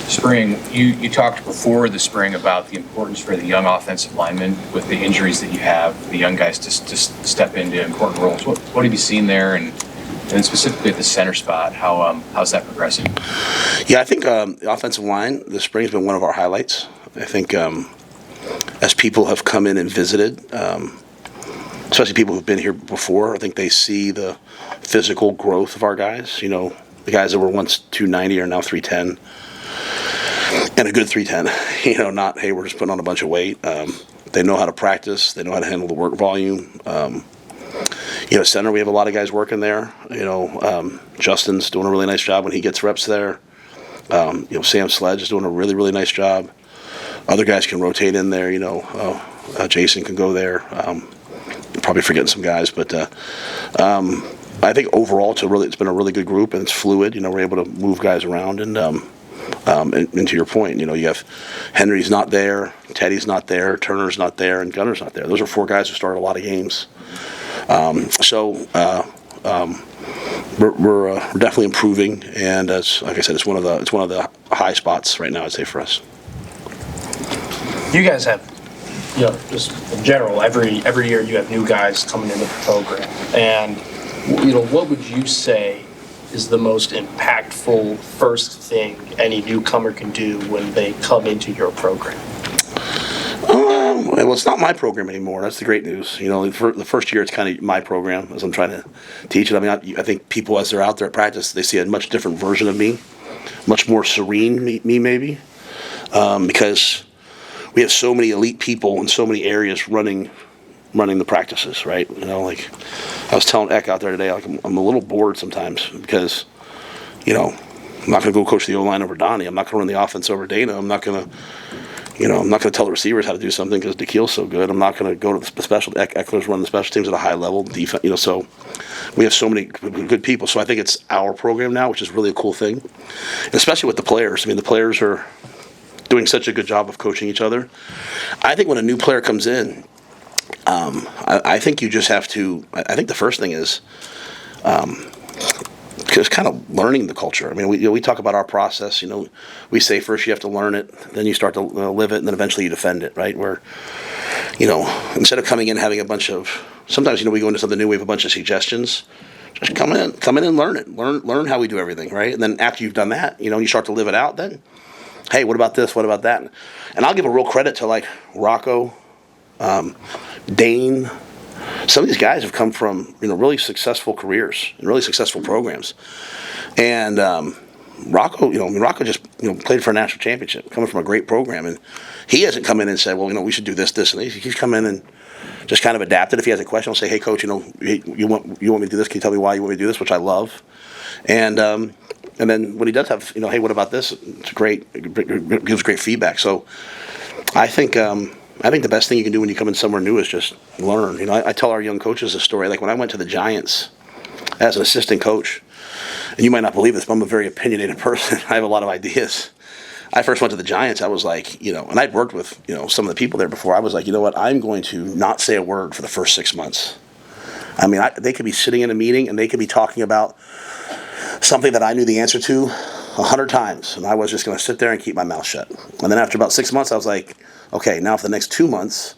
spring, you talked before the spring about the importance for the young offensive linemen with the injuries that you have, the young guys to step into important roles. What have you seen there, and specifically at the center spot, how's that progressing? Yeah, I think the offensive line this spring has been one of our highlights. I think as people have come in and visited, especially people who've been here before, I think they see the physical growth of our guys. You know, the guys that were once 290 are now 310. And a good 310, you know, not, hey, we're just putting on a bunch of weight. They know how to practice. They know how to handle the work volume. You know, center, we have a lot of guys working there. You know, Justin's doing a really nice job when he gets reps there. You know, Sam Sledge is doing a really, really nice job. Other guys can rotate in there. You know, Jason can go there. Probably forgetting some guys, but I think overall it's been a really good group, and it's fluid. You know, we're able to move guys around, and to your point, you know, you have Henry's not there, Teddy's not there, Turner's not there, and Gunner's not there. Those are four guys who started a lot of games. We're definitely improving, and like I said, it's one of the high spots right now, I'd say, for us. You guys have, you know, just in general, every year you have new guys coming into the program, and you know, what would you say is the most impactful first thing any newcomer can do when they come into your program? Well, it's not my program anymore. That's the great news. You know, for the first year, it's kind of my program as I'm trying to teach it. I mean, I think people, as they're out there at practice, they see a much different version of me, much more serene me maybe, because we have so many elite people in so many areas running the practices, right? You know, like I was telling Eck out there today, like I'm a little bored sometimes because, you know, I'm not going to go coach the O-line over Donnie. I'm not going to run the offense over Dana. I'm not going to tell the receivers how to do something because DeKeel's so good. I'm not going to go to the special. Eckler's running the special teams at a high level. Defense, you know, so we have so many good people. So I think it's our program now, which is really a cool thing, and especially with the players. I mean, the players are doing such a good job of coaching each other. I think when a new player comes in, I think you just have to. I think the first thing is just kind of learning the culture. I mean, we talk about our process. You know, we say first you have to learn it, then you start to live it, and then eventually you defend it. Right? Where, you know, instead of coming in having a bunch of, sometimes, you know, we go into something new, we have a bunch of suggestions. Just come in and learn it. Learn how we do everything. Right? And then after you've done that, you know, you start to live it out. Then, hey, what about this? What about that? And I'll give a real credit to like Rocco. Dane, some of these guys have come from, you know, really successful careers and really successful programs, and Rocco, you know, I mean, Rocco just, you know, played for a national championship, coming from a great program, and he hasn't come in and said, well, you know, we should do this, and this. He's come in and just kind of adapted. If he has a question, he'll say, hey, coach, you know, you want me to do this? Can you tell me why you want me to do this? Which I love, and then when he does have, you know, hey, what about this? It's great. It gives great feedback. So I think the best thing you can do when you come in somewhere new is just learn. You know, I tell our young coaches a story. Like when I went to the Giants as an assistant coach, and you might not believe this, but I'm a very opinionated person. I have a lot of ideas. I first went to the Giants. I was like, you know, and I'd worked with, you know, some of the people there before. I was like, you know what? I'm going to not say a word for the first 6 months. I mean, they could be sitting in a meeting and they could be talking about something that I knew the answer to 100 times, and I was just going to sit there and keep my mouth shut. And then after about 6 months, I was like, okay, now for the next 2 months,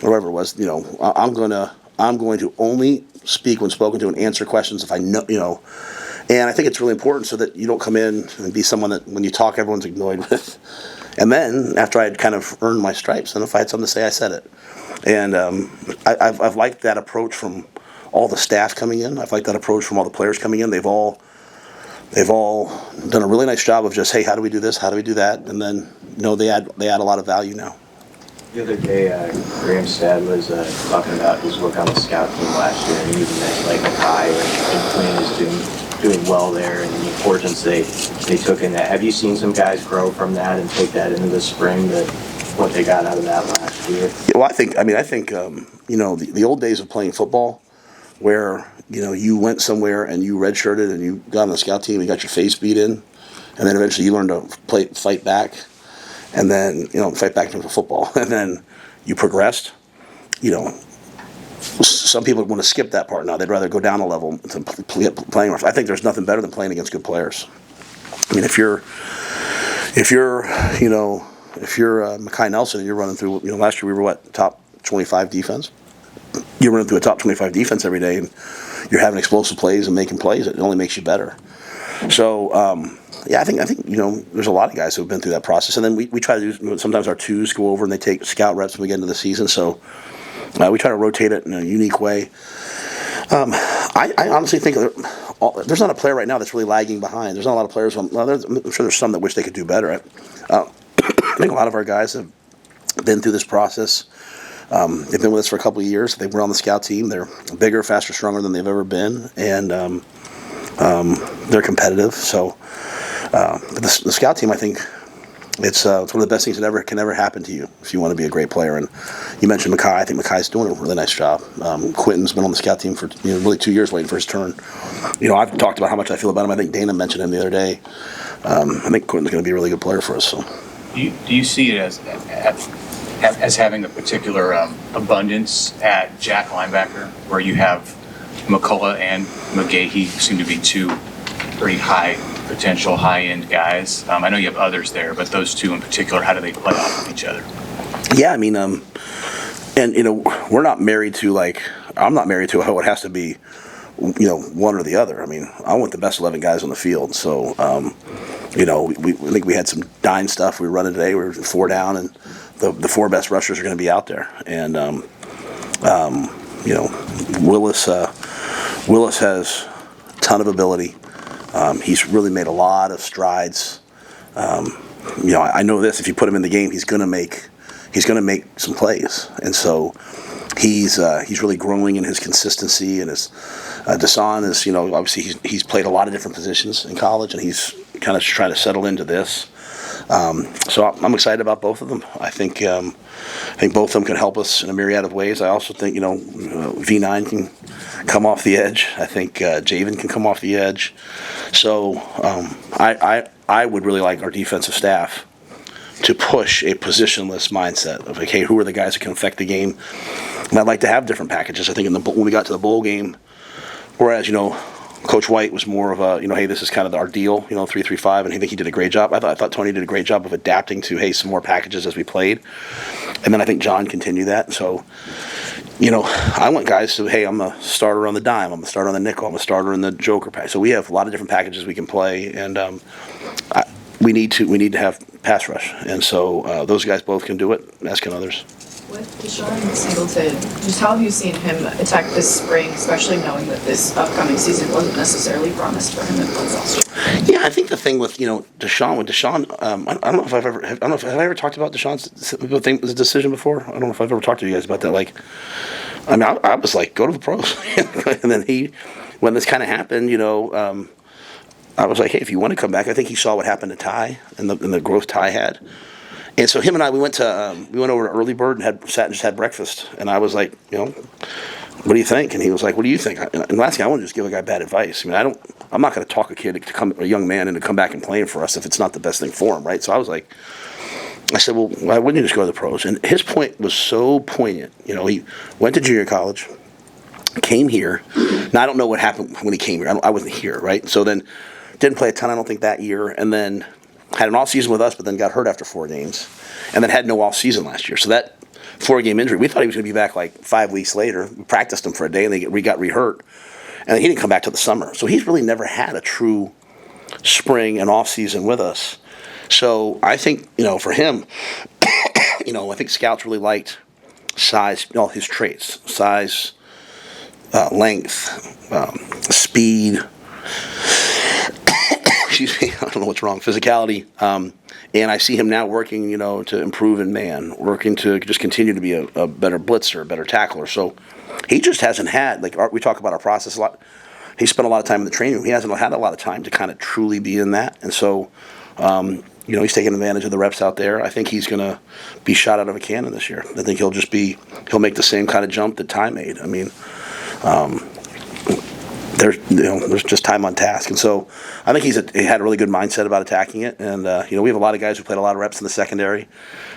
or whatever it was, you know, I'm going to only speak when spoken to and answer questions if I know, you know. And I think it's really important so that you don't come in and be someone that when you talk, everyone's annoyed with. And then after I had kind of earned my stripes, and if I had something to say, I said it. And I've liked that approach from all the staff coming in. I've liked that approach from all the players coming in. They've all done a really nice job of just, hey, how do we do this? How do we do that? And then, you know, they add a lot of value now. The other day, Graham Stad was talking about his work on the scout team last year, and even that, like, Makai and Quinn is doing well there, and the importance they took in that. Have you seen some guys grow from that and take that into the spring, that what they got out of that last year? Yeah, well, I think you know, the old days of playing football, where, you know, you went somewhere and you redshirted and you got on the scout team and got your face beat in, and then eventually you learned to fight back, and then, you know, fight back into football, and then you progressed. You know, some people want to skip that part now. They'd rather go down a level to playing. I think there's nothing better than playing against good players. I mean, if you're if you're, Mekhi Nelson and you're running through, last year we were top 25 defense. You're running through a top 25 defense every day, and you're having explosive plays and making plays. It only makes you better. So, I think there's a lot of guys who have been through that process, and then we try to do. Sometimes our twos go over and they take scout reps when we get into the season. So we try to rotate it in a unique way. I honestly think there's not a player right now that's really lagging behind. There's not a lot of players. I'm sure there's some that wish they could do better. I think a lot of our guys have been through this process. They've been with us for a couple of years. They were on the scout team. They're bigger, faster, stronger than they've ever been, and they're competitive. So the scout team, I think, it's one of the best things that can ever happen to you if you want to be a great player. And you mentioned Mekhi. I think Mekhi's doing a really nice job. Quentin's been on the scout team for really 2 years waiting for his turn. I've talked about how much I feel about him. I think Dana mentioned him the other day. I think Quentin's going to be a really good player for us. So, Do you see it as having a particular abundance at Jack linebacker, where you have McCullough and McGahee seem to be two pretty high potential, high-end guys? I know you have others there, but those two in particular, how do they play off of each other? Yeah, I mean, we're not married to I'm not married to how it has to be, one or the other. I mean, I want the best 11 guys on the field. So, we think we had some dime stuff. We were running today. We were 4 down, and the 4 best rushers are going to be out there. And Willis has a ton of ability. He's really made a lot of strides. I know this: if you put him in the game, he's going to make some plays, and so he's really growing in his consistency. And his DeShon is, obviously he's played a lot of different positions in college, and he's kind of trying to settle into this. So I'm excited about both of them. I think both of them can help us in a myriad of ways. I also think V9 can come off the edge. I think Javen can come off the edge. So I would really like our defensive staff to push a positionless mindset of hey, who are the guys that can affect the game? And I'd like to have different packages. I think when we got to the bowl game, whereas Coach White was more of a, hey, this is kind of our deal, 3-3-5, and I think he did a great job. I thought Tony did a great job of adapting to, hey, some more packages as we played. And then I think John continued that. So, I want guys to, hey, I'm a starter on the dime, I'm a starter on the nickel, I'm a starter in the joker pack. So we have a lot of different packages we can play, and we need to have pass rush. And so those guys both can do it, as can others. With DeShon Singleton, just how have you seen him attack this spring, especially knowing that this upcoming season wasn't necessarily promised for him in football? Yeah, I think the thing with DeShon, I don't know if have I ever talked about DeShon's decision before. I don't know if I've ever talked to you guys about that. I was like, go to the pros, and then when this kind of happened, I was like, hey, if you want to come back, I think he saw what happened to Ty and the growth Ty had. And so him and I, we went over to Early Bird and sat and just had breakfast. And I was like, what do you think? And he was like, what do you think? And last thing, I want to just give a guy bad advice. I mean, I'm not going to talk a young man into come back and playing for us if it's not the best thing for him, right? So I said, well, why wouldn't you just go to the pros? And his point was so poignant. He went to junior college, came here. Now, I don't know what happened when he came here. I wasn't here, right? So then didn't play a ton, I don't think, that year. And then had an off season with us, but then got hurt after 4 games, and then had no off season last year. So that 4-game injury, we thought he was going to be back 5 weeks later. We practiced him for a day, and he got re-hurt, and he didn't come back till the summer. So he's really never had a true spring and off season with us. So I think for him, I think scouts really liked size, all his traits: size, length, speed. Excuse me, I don't know what's wrong, physicality. And I see him now working, to improve in man, working to just continue to be a better blitzer, a better tackler. So he just hasn't had, we talk about our process a lot. He spent a lot of time in the training room. He hasn't had a lot of time to kind of truly be in that. And so, he's taking advantage of the reps out there. I think he's going to be shot out of a cannon this year. I think he'll make the same kind of jump that Ty made. I mean, there's just time on task, and so I think he had a really good mindset about attacking it. And we have a lot of guys who played a lot of reps in the secondary,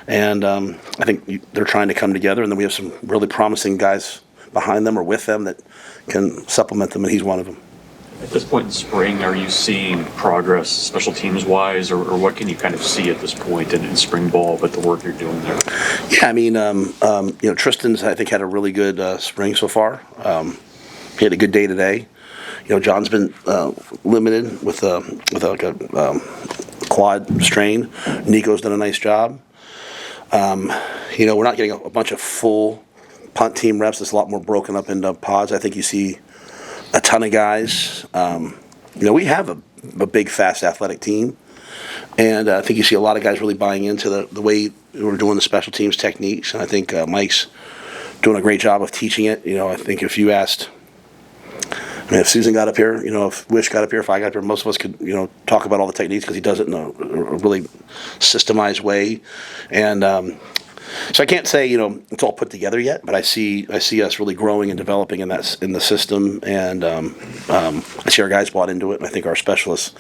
and I think they're trying to come together. And then we have some really promising guys behind them or with them that can supplement them, and he's one of them. At this point in spring, are you seeing progress special teams wise, or what can you kind of see at this point in spring ball with the work you're doing there? Yeah, I mean, Tristan's, I think, had a really good spring so far. He had a good day today. John's been limited with a quad strain. Nico's done a nice job. We're not getting a bunch of full punt team reps. It's a lot more broken up into pods. I think you see a ton of guys. We have a big, fast, athletic team. And I think you see a lot of guys really buying into the way we're doing the special teams techniques. And I think Mike's doing a great job of teaching it. I think if you asked, if Susan got up here, if Wish got up here, if I got up here, most of us could, talk about all the techniques because he does it in a really systemized way. And so I can't say, it's all put together yet, but I see us really growing and developing in the system. And I see our guys bought into it, and I think our specialists,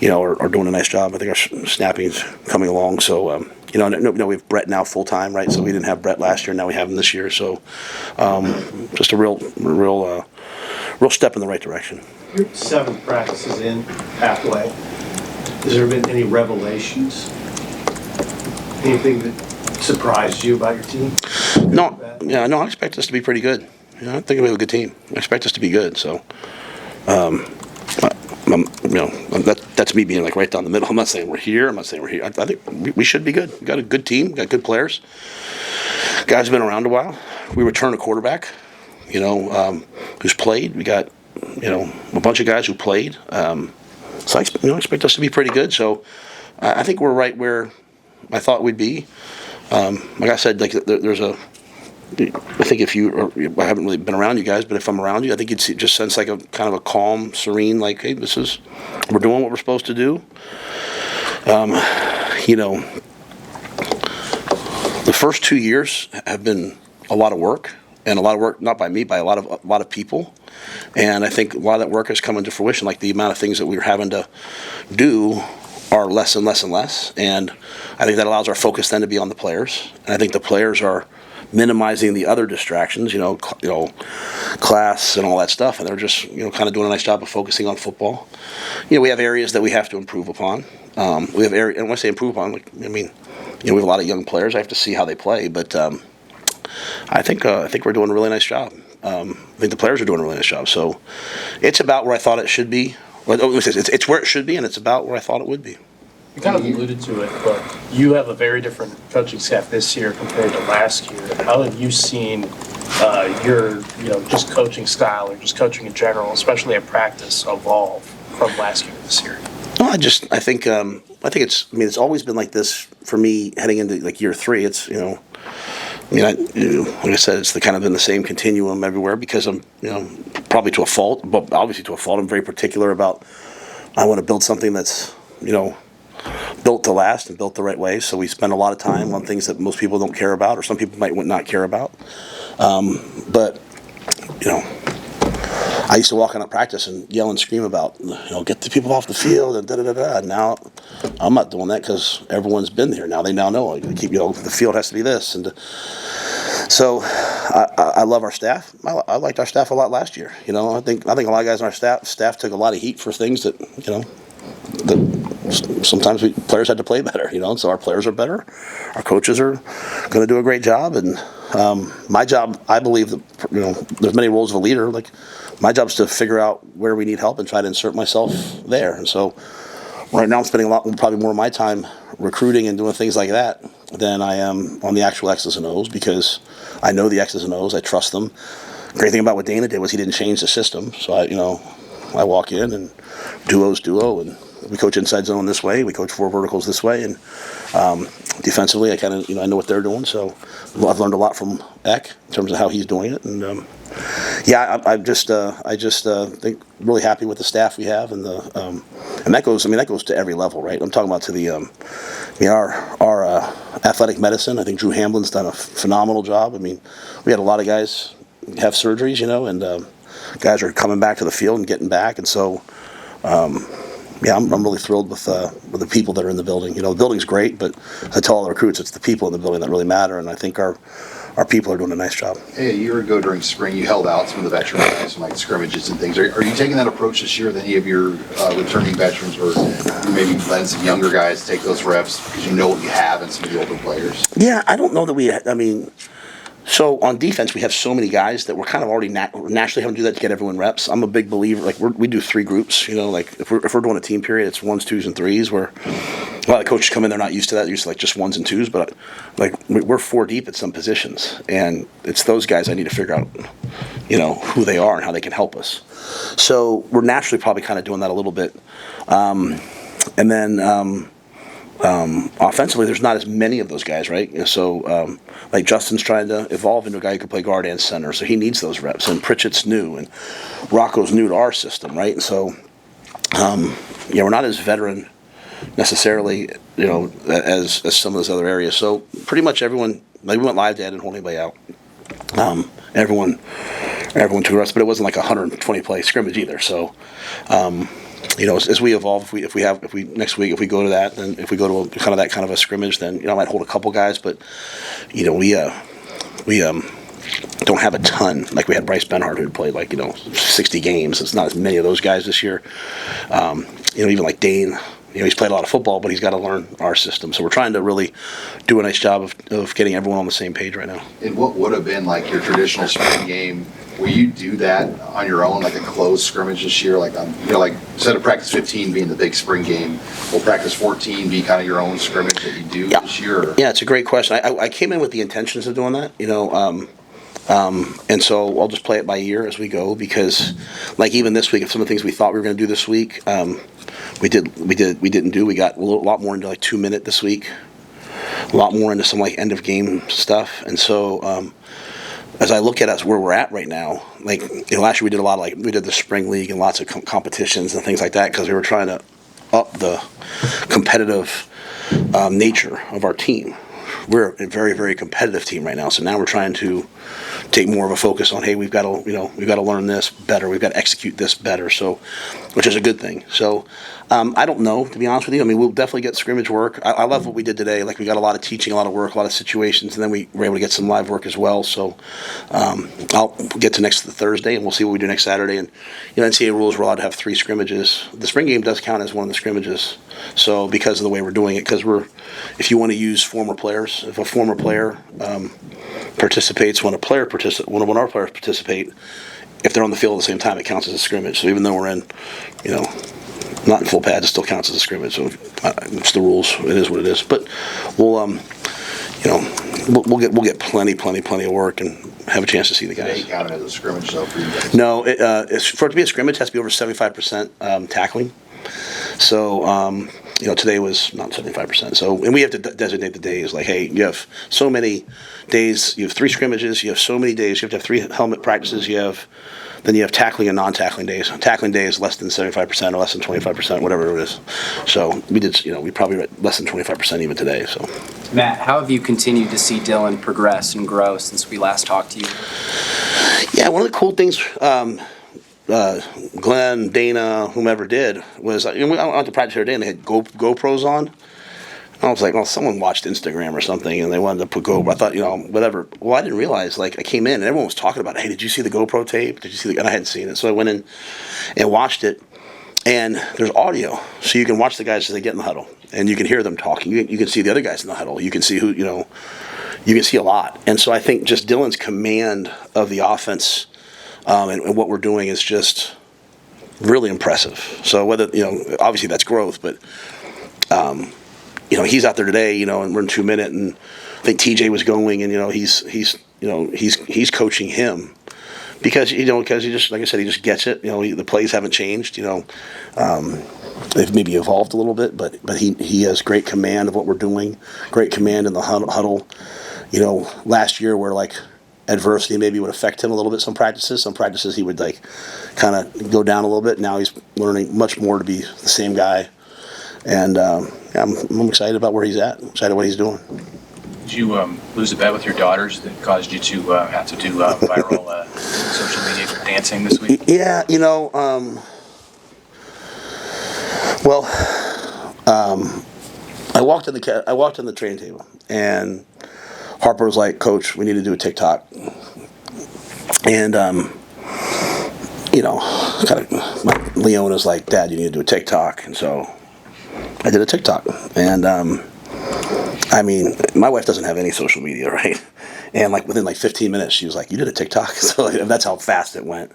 are doing a nice job. I think our snapping's coming along. So, we have Brett now full time, right? So we didn't have Brett last year, now we have him this year. So, just a real step in the right direction. You're 7 practices in, halfway. Has there been any revelations? Anything that surprised you about your team? No, I expect us to be pretty good. I think we have a good team. I expect us to be good. So, that's me being like right down the middle. I'm not saying we're here. I'm not saying we're here. I think we should be good. We got a good team. We got good players. Guys have been around a while. We return a quarterback, who's played. We got, a bunch of guys who played. So I expect us to be pretty good. So I think we're right where I thought we'd be. Like I said, there's I think I haven't really been around you guys, but if I'm around you, I think you'd just sense like a kind of a calm, serene, like, hey, we're doing what we're supposed to do. The first 2 years have been a lot of work, and a lot of work not by me, by a lot of people. And I think a lot of that work has come into fruition. Like the amount of things that we were having to do are less and less and less, and I think that allows our focus then to be on the players. And I think the players are minimizing the other distractions, class and all that stuff, and they're just kind of doing a nice job of focusing on football. We have areas that we have to improve upon. We have areas, and when I say improve upon, we have a lot of young players. I have to see how they play, but I think we're doing a really nice job. I think the players are doing a really nice job. So it's about where I thought it should be. It's where it should be, and it's about where I thought it would be. You kind of alluded to it, but you have a very different coaching staff this year compared to last year. How have you seen your, just coaching style or just coaching in general, especially at practice, evolve from last year to this year? No, I think it's always been like this for me heading into like year 3. It's like I said, it's been the same continuum everywhere because I'm probably to a fault, but obviously to a fault. I'm very particular about I want to build something that's built to last and built the right way. So we spend a lot of time on things that most people don't care about, or some people might not care about. But I used to walk out of practice and yell and scream about, get the people off the field and da-da-da-da. Now I'm not doing that because everyone's been there. Now they now know. The field has to be this. And so I love our staff. I liked our staff a lot last year. I think a lot of guys on our staff took a lot of heat for things that, that sometimes players had to play better, so our players are better. Our coaches are going to do a great job. And my job, I believe that, there's many roles of a leader. Like my job is to figure out where we need help and try to insert myself there. And so right now I'm spending probably more of my time recruiting and doing things like that than I am on the actual X's and O's because I know the X's and O's. I trust them. Great thing about what Dana did was he didn't change the system. So I walk in and duo, and we coach inside zone this way. We coach 4 verticals this way, and defensively, I kind of I know what they're doing. So I've learned a lot from Eck in terms of how he's doing it, and I just think really happy with the staff we have, and and that goes to every level, right? I'm talking about to the our athletic medicine. I think Drew Hamlin's done a phenomenal job. We had a lot of guys have surgeries, and guys are coming back to the field and getting back, and so. I'm really thrilled with the people that are in the building. The building's great, but I tell all the recruits it's the people in the building that really matter. And I think our our people are doing a nice job. Hey, a year ago during spring, you held out some of the veteran guys, some like scrimmages and things. Are you taking that approach this year with any of your returning veterans, or you maybe letting some younger guys take those reps because you know what you have in some of the older players? Yeah, I don't know that I mean, so on defense, we have so many guys that we're kind of already naturally having to do that to get everyone reps. I'm a big believer, like we do 3 groups, like if we're doing a team period, it's 1s, 2s, and 3s, where a lot of coaches come in, they're not used to that, they're used to like just 1s and 2s, but like we're 4 deep at some positions, and it's those guys I need to figure out, who they are and how they can help us. So we're naturally probably kind of doing that a little bit. And then offensively, there's not as many of those guys, right? So, like Justin's trying to evolve into a guy who can play guard and center, so he needs those reps. And Pritchett's new, and Rocco's new to our system, right? And so, we're not as veteran necessarily, as some of those other areas. So, pretty much everyone, like we went live, Dad, didn't hold anybody out. Everyone took reps, but it wasn't like a 120 play scrimmage either. So. As we evolve, if we next week, if we go to that, then if we go to that kind of a scrimmage, then I might hold a couple guys, but we don't have a ton. Like we had Bryce Benhart who played 60 games. It's not as many of those guys this year. Even like Dane, he's played a lot of football, but he's got to learn our system. So we're trying to really do a nice job of getting everyone on the same page right now. And what would have been like your traditional spring game? Will you do that on your own, like a closed scrimmage this year? Like instead of practice 15 being the big spring game, will practice 14 be kind of your own scrimmage that you do this year? Or? Yeah, it's a great question. I came in with the intentions of doing that, and so I'll just play it by ear as we go, because like even this week, if some of the things we thought we were going to do this week, we didn't do. We got a lot more into 2-minute this week, a lot more into some end of game stuff, and so. As I look at us where we're at right now, last year we did a lot of we did the spring league and lots of competitions and things like that because we were trying to up the competitive nature of our team. We're a very, very competitive team right now, so now we're trying to take more of a focus on, hey, we've got to learn this better, we've got to execute this better, so which is a good thing. So I don't know, to be honest with you. I mean, we'll definitely get scrimmage work. I love what we did today. We got a lot of teaching, a lot of work, a lot of situations, and then we were able to get some live work as well. So I'll get to next Thursday, and we'll see what we do next Saturday. And NCAA rules, we're allowed to have 3 scrimmages. The spring game does count as one of the scrimmages. So because of the way we're doing it, because if you want to use former players, if a former player participates when one of our players participate, if they're on the field at the same time, it counts as a scrimmage. So even though we're in, not in full pads, it still counts as a scrimmage. So it's the rules. It is what it is. But we'll get plenty of work and have a chance to see the guys. They count it as a scrimmage though for you guys. No, for it to be a scrimmage, it has to be over 75% tackling. So today was not 75%. So, and we have to designate the days. Hey, you have so many days. You have 3 scrimmages. You have so many days. You have to have 3 helmet practices. Then you have tackling and non-tackling days. Tackling day is less than 75% or less than 25%, whatever it is. So we probably read less than 25% even today. So, Matt, how have you continued to see Dylan progress and grow since we last talked to you? Yeah, one of the cool things Glenn, Dana, whomever did was, we went to practice the other day and they had GoPros on. I was like, well, someone watched Instagram or something and they wanted to put GoPro. I thought, whatever. Well, I didn't realize, I came in and everyone was talking about, hey, did you see the GoPro tape? Did you see and I hadn't seen it. So I went in and watched it, and there's audio. So you can watch the guys as they get in the huddle, and you can hear them talking. You can see the other guys in the huddle. You can see you can see a lot. And so I think just Dylan's command of the offense and what we're doing is just really impressive. So whether, obviously that's growth, but, he's out there today, and we're in 2-minute, and I think TJ was going, and, he's coaching him because he just, like I said, he just gets it. The plays haven't changed, they've maybe evolved a little bit, but he has great command of what we're doing, great command in the huddle. Last year where adversity maybe would affect him a little bit. Some practices he would kind of go down a little bit. Now he's learning much more to be the same guy, and I'm excited about where he's at. I'm excited what he's doing. Did you lose a bet with your daughters that caused you to have to do viral social media dancing this week? Yeah, I walked on the training table, and Harper was like, Coach, we need to do a TikTok. And, Leona's like, Dad, you need to do a TikTok. And so I did a TikTok. And, my wife doesn't have any social media, right? And within 15 minutes, she was like, you did a TikTok? So that's how fast it went.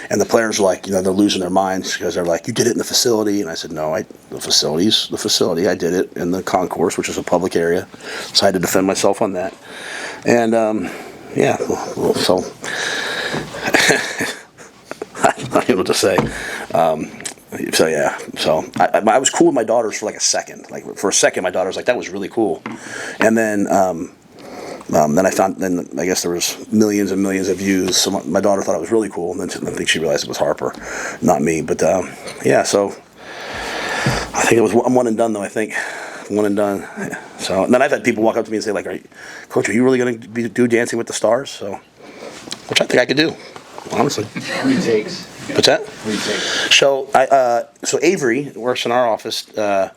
And the players were like, they're losing their minds because they're like, you did it in the facility? And I said, no, the facility. I did it in the concourse, which is a public area. So I had to defend myself on that. And, so I don't know what to say. So I was cool with my daughters for a second. For a second, my daughter was like, that was really cool. And then I guess there was millions and millions of views. So my daughter thought it was really cool. And then I think she realized it was Harper, not me. But so I think I'm one and done though, I think. One and done. So and then I've had people walk up to me and say Coach, are you really going to do Dancing with the Stars? So, which I think I could do, honestly. Three takes. What's that? Three takes. So so Avery works in our office. I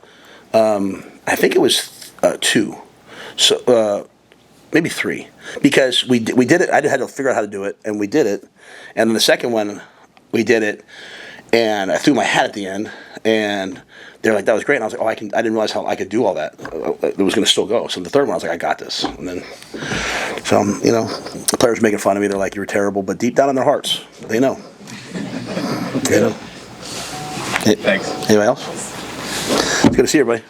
think it was 2. So maybe 3, because we did it. I had to figure out how to do it, and we did it. And then the second one, we did it, and I threw my hat at the end, and they're like, that was great. And I was like, I didn't realize how I could do all that. It was going to still go. So the third one, I was like, I got this. And then, so, the players making fun of me. They're like, you were terrible. But deep down in their hearts, they know. They know. Thanks. Anybody else? It's good to see everybody.